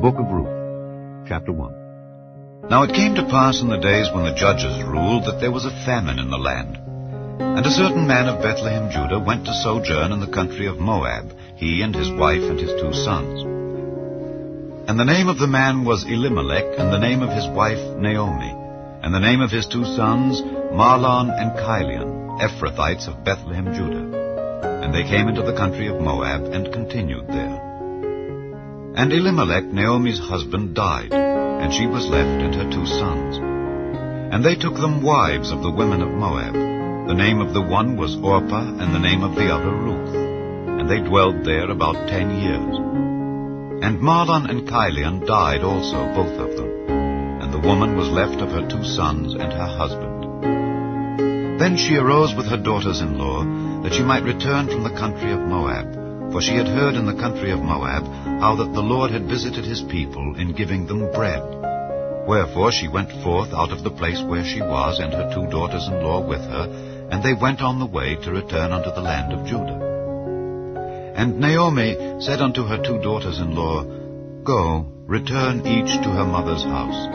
Book of Ruth, chapter 1. Now it came to pass in the days when the judges ruled that there was a famine in the land. And a certain man of Bethlehem, Judah, went to sojourn in the country of Moab, he and his wife and his 2 sons. And the name of the man was Elimelech, and the name of his wife Naomi, and the name of his 2 sons Mahlon and Chilion, Ephrathites of Bethlehem, Judah. And they came into the country of Moab, and continued there. And Elimelech, Naomi's husband, died, and she was left and her 2 sons. And they took them wives of the women of Moab. The name of the one was Orpah, and the name of the other Ruth. And they dwelled there about 10 years. And Mahlon and Chilion died also, both of them. And the woman was left of her 2 sons and her husband. Then she arose with her daughters-in-law, that she might return from the country of Moab. For she had heard in the country of Moab how that the Lord had visited his people in giving them bread. Wherefore she went forth out of the place where she was, and her 2 daughters-in-law with her, and they went on the way to return unto the land of Judah. And Naomi said unto her 2 daughters-in-law, Go, return each to her mother's house.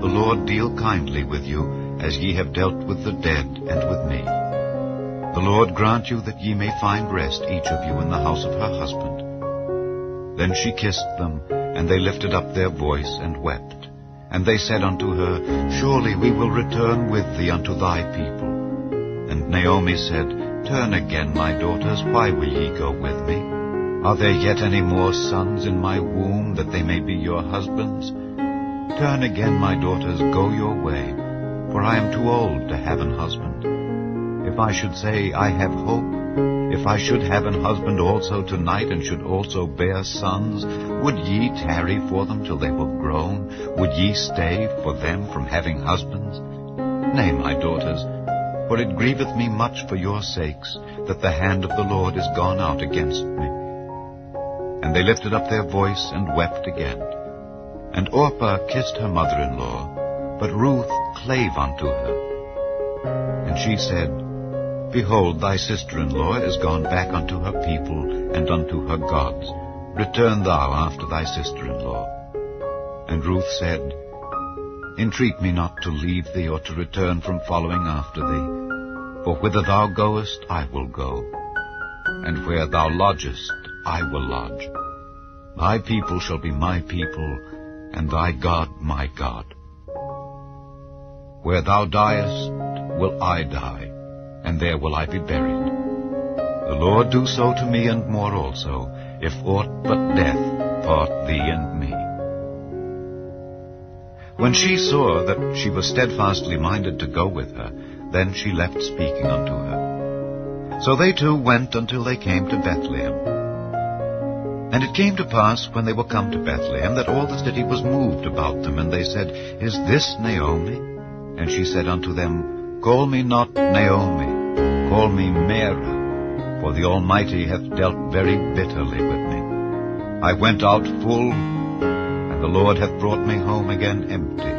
The Lord deal kindly with you, as ye have dealt with the dead and with me. The Lord grant you that ye may find rest, each of you, in the house of her husband. Then she kissed them, and they lifted up their voice and wept. And they said unto her, Surely we will return with thee unto thy people. And Naomi said, Turn again, my daughters, why will ye go with me? Are there yet any more sons in my womb, that they may be your husbands? Turn again, my daughters, go your way, for I am too old to have an husband. If I should say, I have hope, if I should have an husband also tonight, and should also bear sons, would ye tarry for them till they were grown? Would ye stay for them from having husbands? Nay, my daughters, for it grieveth me much for your sakes, that the hand of the Lord is gone out against me. And they lifted up their voice and wept again. And Orpah kissed her mother-in-law, but Ruth clave unto her. And she said, Behold, thy sister-in-law is gone back unto her people and unto her gods. Return thou after thy sister-in-law. And Ruth said, Entreat me not to leave thee, or to return from following after thee. For whither thou goest, I will go, and where thou lodgest, I will lodge. Thy people shall be my people, and thy God my God. Where thou diest, will I die, and there will I be buried. The Lord do so to me, and more also, if aught but death part thee and me. When she saw that she was steadfastly minded to go with her, then she left speaking unto her. So they 2 went until they came to Bethlehem. And it came to pass, when they were come to Bethlehem, that all the city was moved about them, and they said, Is this Naomi? And she said unto them, Call me not Naomi, call me Mara, for the Almighty hath dealt very bitterly with me. I went out full, and the Lord hath brought me home again empty.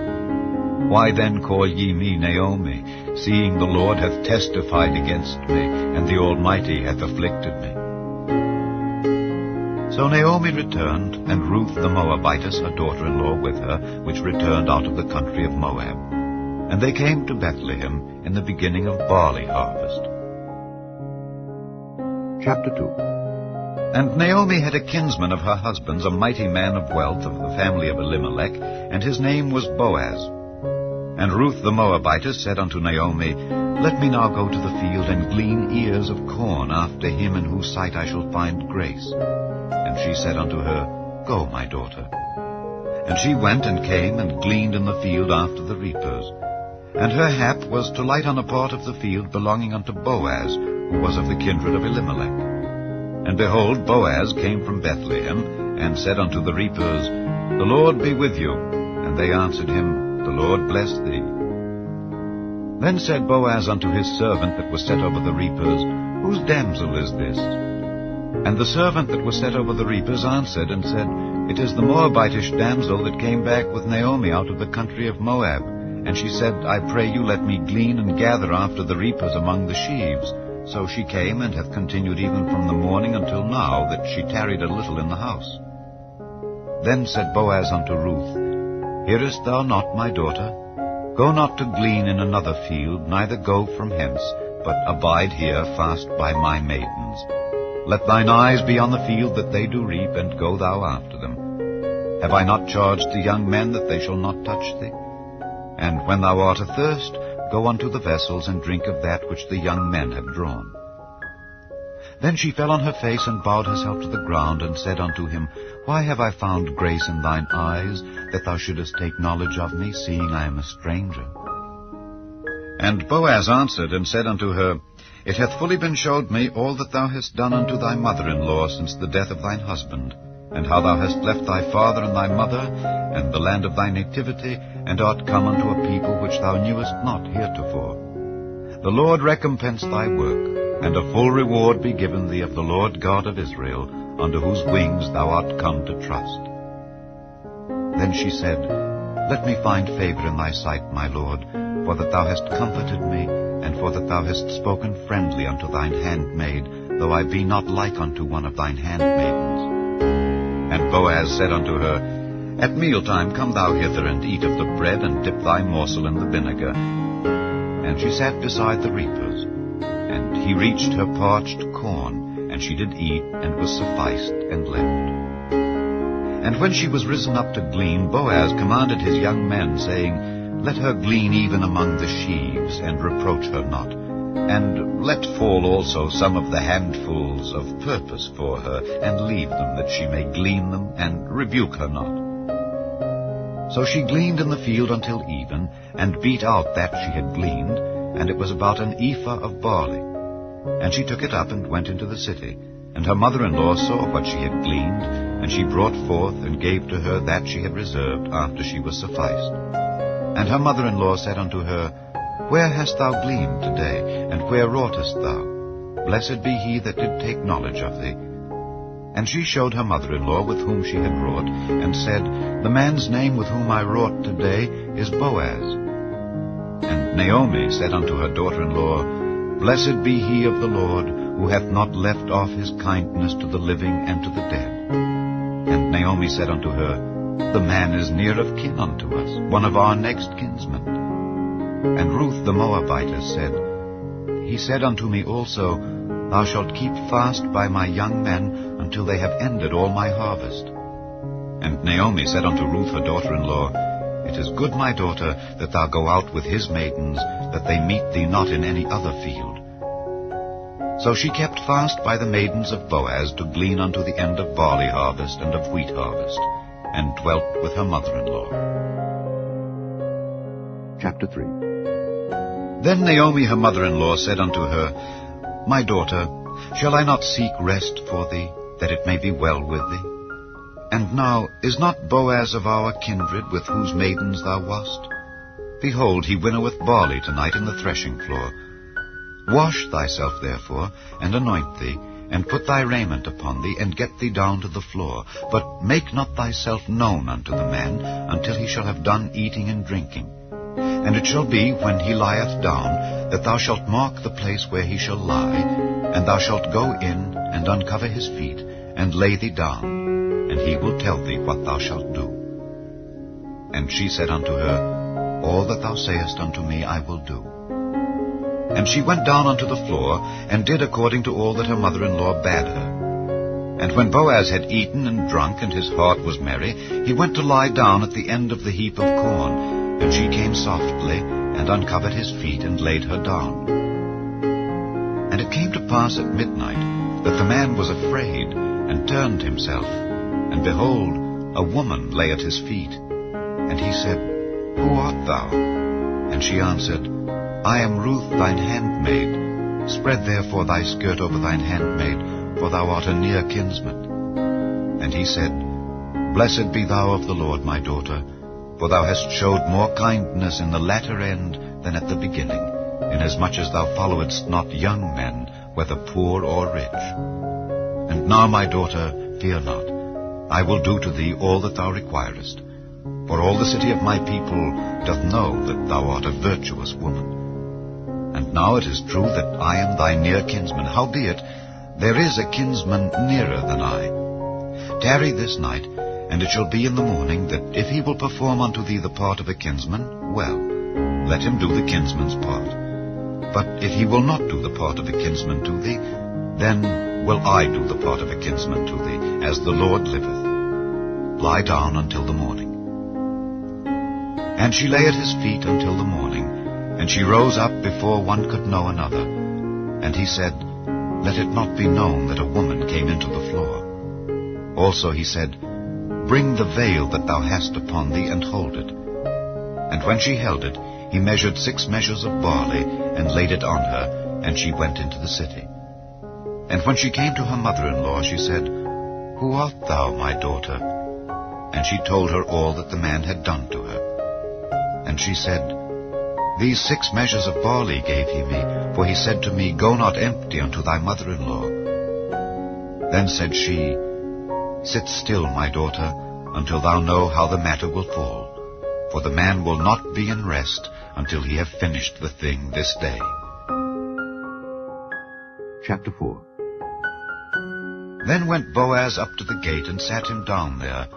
Why then call ye me Naomi, seeing the Lord hath testified against me, and the Almighty hath afflicted me? So Naomi returned, and Ruth the Moabitess, her daughter-in-law, with her, which returned out of the country of Moab. And they came to Bethlehem in the beginning of barley harvest. Chapter 2. And Naomi had a kinsman of her husband's, a mighty man of wealth of the family of Elimelech, and his name was Boaz. And Ruth the Moabitess said unto Naomi, Let me now go to the field, and glean ears of corn after him in whose sight I shall find grace. And she said unto her, Go, my daughter. And she went and came, and gleaned in the field after the reapers. And her hap was to light on a part of the field belonging unto Boaz, who was of the kindred of Elimelech. And behold, Boaz came from Bethlehem, and said unto the reapers, The Lord be with you. And they answered him, The Lord bless thee. Then said Boaz unto his servant that was set over the reapers, Whose damsel is this? And the servant that was set over the reapers answered and said, It is the Moabitish damsel that came back with Naomi out of the country of Moab. And she said, I pray you, let me glean and gather after the reapers among the sheaves. So she came, and hath continued even from the morning until now, that she tarried a little in the house. Then said Boaz unto Ruth, Hearest thou not, my daughter? Go not to glean in another field, neither go from hence, but abide here fast by my maidens. Let thine eyes be on the field that they do reap, and go thou after them. Have I not charged the young men that they shall not touch thee? And when thou art athirst, go unto the vessels, and drink of that which the young men have drawn. Then she fell on her face, and bowed herself to the ground, and said unto him, Why have I found grace in thine eyes, that thou shouldest take knowledge of me, seeing I am a stranger? And Boaz answered and said unto her, It hath fully been showed me all that thou hast done unto thy mother-in-law since the death of thine husband, and how thou hast left thy father and thy mother, and the land of thy nativity, and art come unto a people which thou knewest not heretofore. The Lord recompense thy work, and a full reward be given thee of the Lord God of Israel, under whose wings thou art come to trust. Then she said, Let me find favor in thy sight, my Lord, for that thou hast comforted me, and for that thou hast spoken friendly unto thine handmaid, though I be not like unto one of thine handmaidens. And Boaz said unto her, At mealtime come thou hither, and eat of the bread, and dip thy morsel in the vinegar. And she sat beside the reapers. And he reached her parched corn, and she did eat, and was sufficed, and left. And when she was risen up to glean, Boaz commanded his young men, saying, Let her glean even among the sheaves, and reproach her not. And let fall also some of the handfuls of purpose for her, and leave them, that she may glean them, and rebuke her not. So she gleaned in the field until even, and beat out that she had gleaned, and it was about an ephah of barley. And she took it up and went into the city. And her mother-in-law saw what she had gleaned, and she brought forth and gave to her that she had reserved after she was sufficed. And her mother-in-law said unto her, Where hast thou gleaned today, and where wroughtest thou? Blessed be he that did take knowledge of thee. And she showed her mother-in-law with whom she had wrought, and said, The man's name with whom I wrought today is Boaz. And Naomi said unto her daughter-in-law, Blessed be he of the Lord, who hath not left off his kindness to the living and to the dead. And Naomi said unto her, The man is near of kin unto us, one of our next kinsmen. And Ruth the Moabitess said, He said unto me also, Thou shalt keep fast by my young men until they have ended all my harvest. And Naomi said unto Ruth her daughter-in-law, It is good, my daughter, that thou go out with his maidens, that they meet thee not in any other field. So she kept fast by the maidens of Boaz to glean unto the end of barley harvest and of wheat harvest, and dwelt with her mother-in-law. Chapter 3. Then Naomi her mother-in-law said unto her, My daughter, shall I not seek rest for thee, that it may be well with thee? And now, is not Boaz of our kindred, with whose maidens thou wast? Behold, he winnoweth barley tonight in the threshing floor. Wash thyself therefore, and anoint thee, and put thy raiment upon thee, and get thee down to the floor. But make not thyself known unto the man, until he shall have done eating and drinking. And it shall be, when he lieth down, that thou shalt mark the place where he shall lie, and thou shalt go in, and uncover his feet, and lay thee down, and he will tell thee what thou shalt do. And she said unto her, All that thou sayest unto me I will do. And she went down unto the floor, and did according to all that her mother-in-law bade her. And when Boaz had eaten and drunk, and his heart was merry, he went to lie down at the end of the heap of corn. And she came softly, and uncovered his feet, and laid her down. And it came to pass at midnight, that the man was afraid, and turned himself. And behold, a woman lay at his feet. And he said, Who art thou? And she answered, I am Ruth thine handmaid. Spread therefore thy skirt over thine handmaid, for thou art a near kinsman. And he said, Blessed be thou of the Lord, my daughter, for thou hast showed more kindness in the latter end than at the beginning, inasmuch as thou followedst not young men, whether poor or rich. And now, my daughter, fear not. I will do to thee all that thou requirest. For all the city of my people doth know that thou art a virtuous woman. And now it is true that I am thy near kinsman. Howbeit, there is a kinsman nearer than I. Tarry this night, And it shall be in the morning, that if he will perform unto thee the part of a kinsman, well, let him do the kinsman's part. But if he will not do the part of a kinsman to thee, then will I do the part of a kinsman to thee, as the Lord liveth. Lie down until the morning. And she lay at his feet until the morning, and she rose up before one could know another. And he said, Let it not be known that a woman came into the floor. Also he said, Bring the veil that thou hast upon thee, and hold it. And when she held it, he measured 6 measures of barley, and laid it on her, and she went into the city. And when she came to her mother-in-law, she said, Who art thou, my daughter? And she told her all that the man had done to her. And she said, These 6 measures of barley gave he me, for he said to me, Go not empty unto thy mother-in-law. Then said she, Sit still, my daughter, until thou know how the matter will fall. For the man will not be in rest until he have finished the thing this day. Chapter 4. Then went Boaz up to the gate, and sat him down there.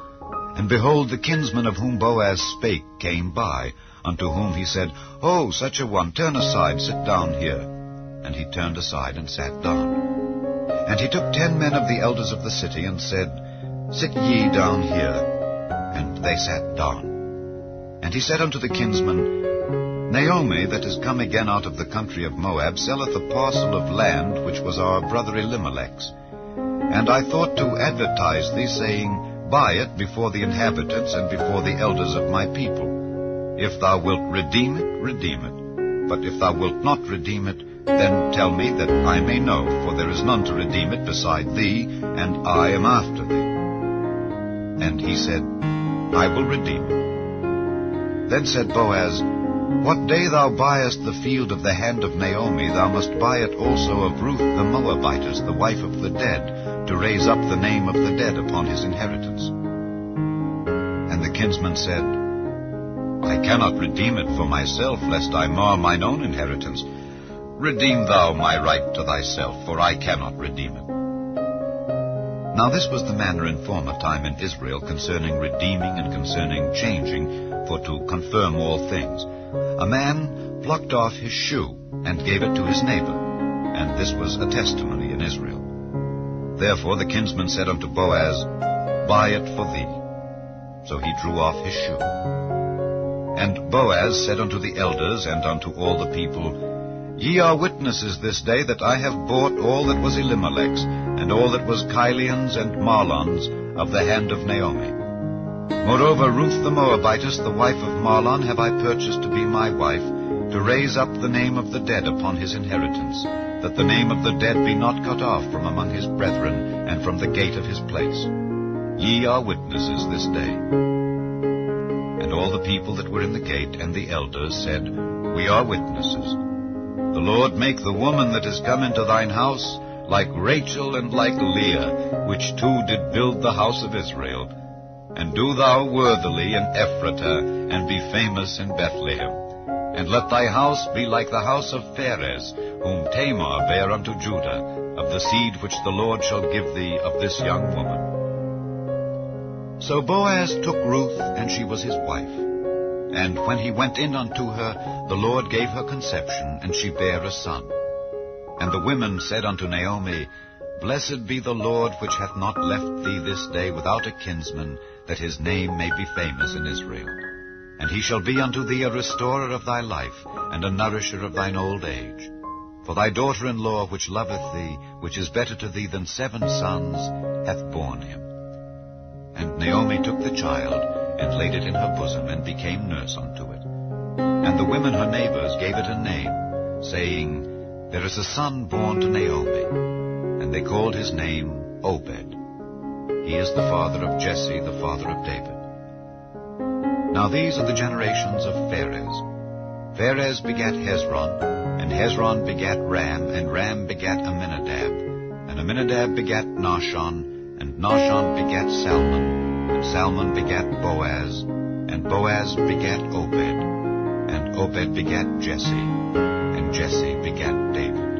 And behold, the kinsman of whom Boaz spake came by, unto whom he said, O such a one, turn aside, sit down here. And he turned aside, and sat down. And he took 10 men of the elders of the city, and said, Sit ye down here. And they sat down. And he said unto the kinsman, Naomi, that is come again out of the country of Moab, selleth a parcel of land which was our brother Elimelech's. And I thought to advertise thee, saying, Buy it before the inhabitants and before the elders of my people. If thou wilt redeem it, redeem it. But if thou wilt not redeem it, then tell me, that I may know, for there is none to redeem it beside thee, and I am after thee. And he said, I will redeem it. Then said Boaz, What day thou buyest the field of the hand of Naomi, thou must buy it also of Ruth the Moabitess, the wife of the dead, to raise up the name of the dead upon his inheritance. And the kinsman said, I cannot redeem it for myself, lest I mar mine own inheritance. Redeem thou my right to thyself, for I cannot redeem it. Now this was the manner in former time in Israel concerning redeeming and concerning changing, for to confirm all things. A man plucked off his shoe, and gave it to his neighbor, and this was a testimony in Israel. Therefore the kinsman said unto Boaz, Buy it for thee. So he drew off his shoe. And Boaz said unto the elders and unto all the people, Ye are witnesses this day that I have bought all that was Elimelech's, and all that was Chilion's and Mahlon's, of the hand of Naomi. Moreover, Ruth the Moabitess, the wife of Mahlon, have I purchased to be my wife, to raise up the name of the dead upon his inheritance, that the name of the dead be not cut off from among his brethren, and from the gate of his place. Ye are witnesses this day. And all the people that were in the gate and the elders said, We are witnesses. The Lord make the woman that is come into thine house like Rachel and like Leah, which two did build the house of Israel. And do thou worthily in Ephratah, and be famous in Bethlehem. And let thy house be like the house of Pharez, whom Tamar bare unto Judah, of the seed which the Lord shall give thee of this young woman. So Boaz took Ruth, and she was his wife. And when he went in unto her, the Lord gave her conception, and she bare a son. And the women said unto Naomi, Blessed be the Lord, which hath not left thee this day without a kinsman, that his name may be famous in Israel. And he shall be unto thee a restorer of thy life, and a nourisher of thine old age. For thy daughter-in-law, which loveth thee, which is better to thee than 7 sons, hath borne him. And Naomi took the child, and laid it in her bosom, and became nurse unto it. And the women her neighbors gave it a name, saying, There is a son born to Naomi. And they called his name Obed. He is the father of Jesse, the father of David. Now these are the generations of Pharez. Pharez begat Hezron, and Hezron begat Ram, and Ram begat Amminadab. And Amminadab begat Nahshon, and Nahshon begat Salmon, and Salmon begat Boaz, and Boaz begat Obed, and Obed begat Jesse, and Jesse begat David.